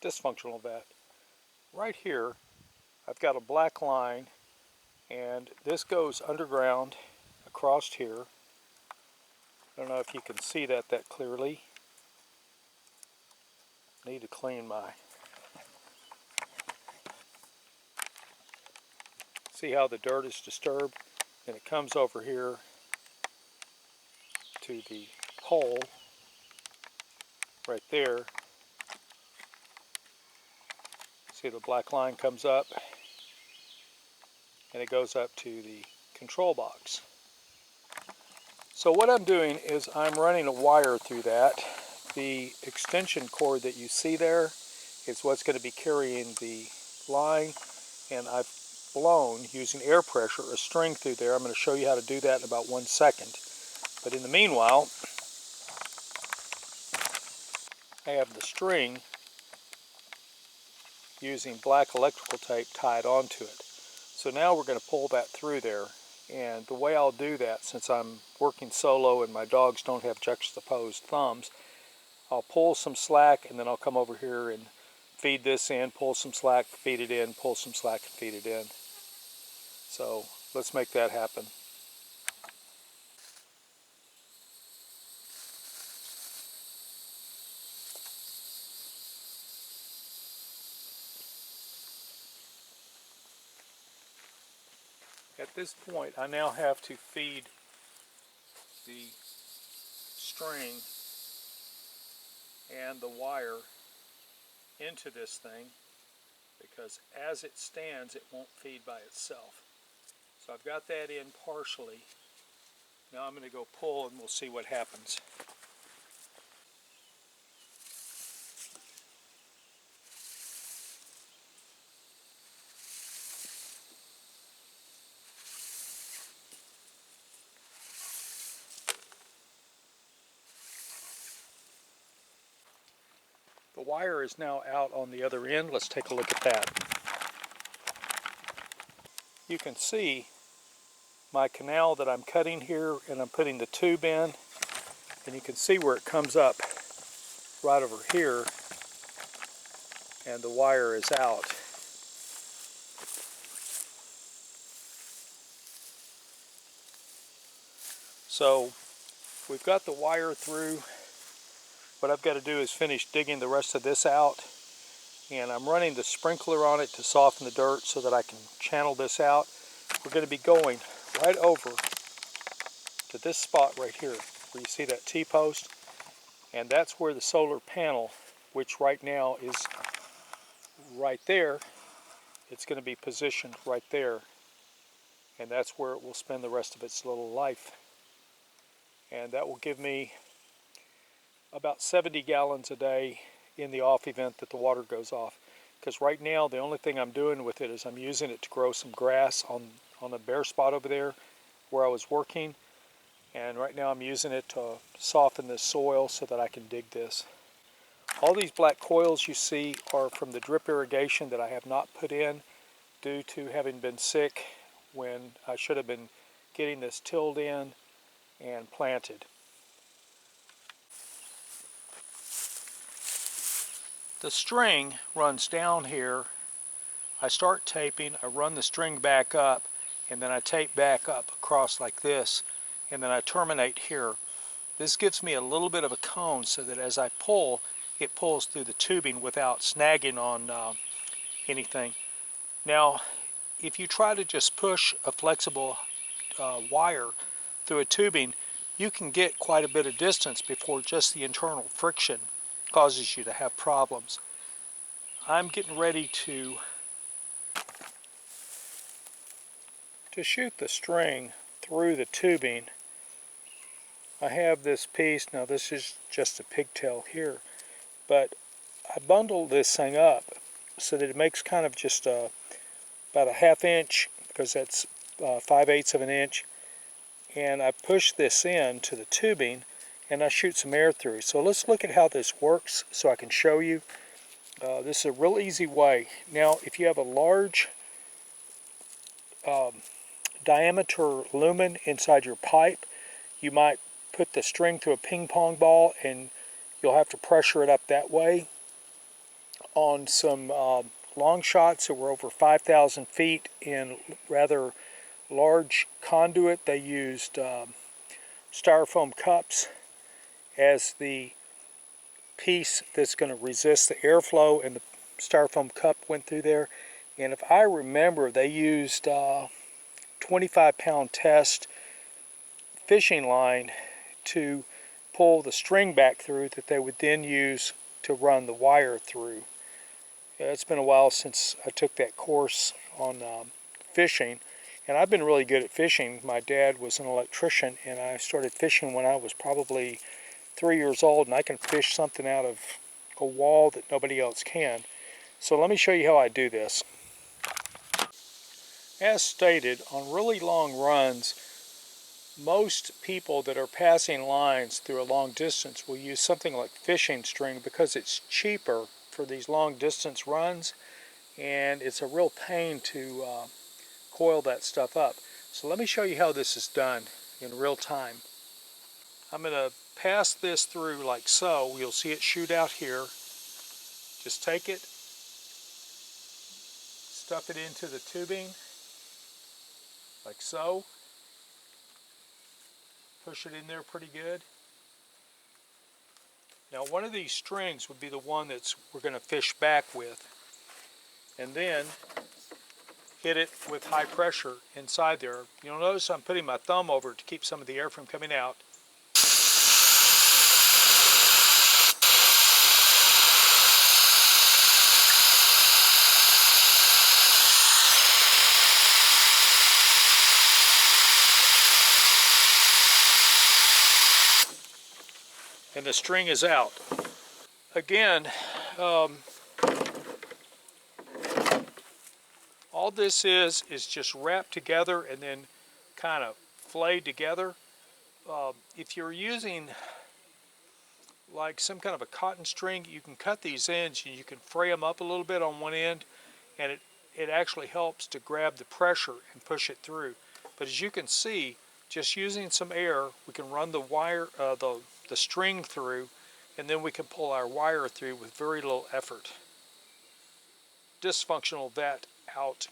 dysfunctional vat. Right here, I've got a black line, and this goes underground across here. I don't know if you can see that clearly. Need to clean my... See how the dirt is disturbed? And it comes over here to the hole right there. See, the black line comes up and it goes up to the control box. So what I'm doing is I'm running a wire through that. The extension cord that you see there is what's going to be carrying the line, and I've blown, using air pressure, a string through there. I'm going to show you how to do that in about 1 second. But in the meanwhile, I have the string using black electrical tape tied onto it. So now we're going to pull that through there. And the way I'll do that, since I'm working solo and my dogs don't have juxtaposed thumbs, I'll pull some slack and then I'll come over here and feed this in, pull some slack, feed it in, pull some slack and feed it in. So let's make that happen. At this point, I now have to feed the string and the wire into this thing, because as it stands, it won't feed by itself. So I've got that in partially. Now I'm going to go pull and we'll see what happens. The wire is now out on the other end. Let's take a look at that. You can see my canal that I'm cutting here, and I'm putting the tube in, and you can see where it comes up right over here, and the wire is out. So we've got the wire through. What I've got to do is finish digging the rest of this out, and I'm running the sprinkler on it to soften the dirt so that I can channel this out. We're going to be going right over to this spot right here where you see that T-post, and that's where the solar panel, which right now is right there, it's going to be positioned right there, and that's where it will spend the rest of its little life. And that will give me about 70 gallons a day in the off event that the water goes off. Because right now the only thing I'm doing with it is I'm using it to grow some grass on a bare spot over there where I was working. And right now I'm using it to soften this soil so that I can dig this. All these black coils you see are from the drip irrigation that I have not put in due to having been sick when I should have been getting this tilled in and planted. The string runs down here. I start taping, I run the string back up, and then I tape back up across like this, and then I terminate here. This gives me a little bit of a cone so that as I pull, it pulls through the tubing without snagging on anything. Now, if you try to just push a flexible wire through a tubing, you can get quite a bit of distance before just the internal friction causes you to have problems. I'm getting ready to shoot the string through the tubing. I have this piece, now this is just a pigtail here, but I bundled this thing up so that it makes kind of just about a ½ inch, because that's 5/8 of an inch, and I push this in to the tubing and I shoot some air through. So let's look at how this works so I can show you. This is a real easy way. Now if you have a large diameter lumen inside your pipe, you might put the string through a ping pong ball and you'll have to pressure it up that way. on some long shots that were over 5,000 feet in rather large conduit. They used styrofoam cups as the piece that's going to resist the airflow, and the styrofoam cup went through there. And if I remember, they used 25-pound test fishing line to pull the string back through that they would then use to run the wire through. It's been a while since I took that course on fishing, and I've been really good at fishing. My dad was an electrician, and I started fishing when I was probably 3 years old, and I can fish something out of a wall that nobody else can. So let me show you how I do this. As stated, on really long runs, most people that are passing lines through a long distance will use something like fishing string because it's cheaper for these long distance runs, and it's a real pain to coil that stuff up. So let me show you how this is done in real time. I'm going to pass this through like so. You'll see it shoot out here. Just take it, stuff it into the tubing like so. Push it in there pretty good. Now one of these strings would be the one that's we're going to fish back with, and then hit it with high pressure inside there. You'll notice I'm putting my thumb over it to keep some of the air from coming out. And the string is out. Again, all this is just wrapped together and then kind of flayed together. If you're using like some kind of a cotton string, you can cut these ends and you can fray them up a little bit on one end, and it actually helps to grab the pressure and push it through. But as you can see, just using some air, we can run the wire, the string through, and then we can pull our wire through with very little effort. Dysfunctional vat out.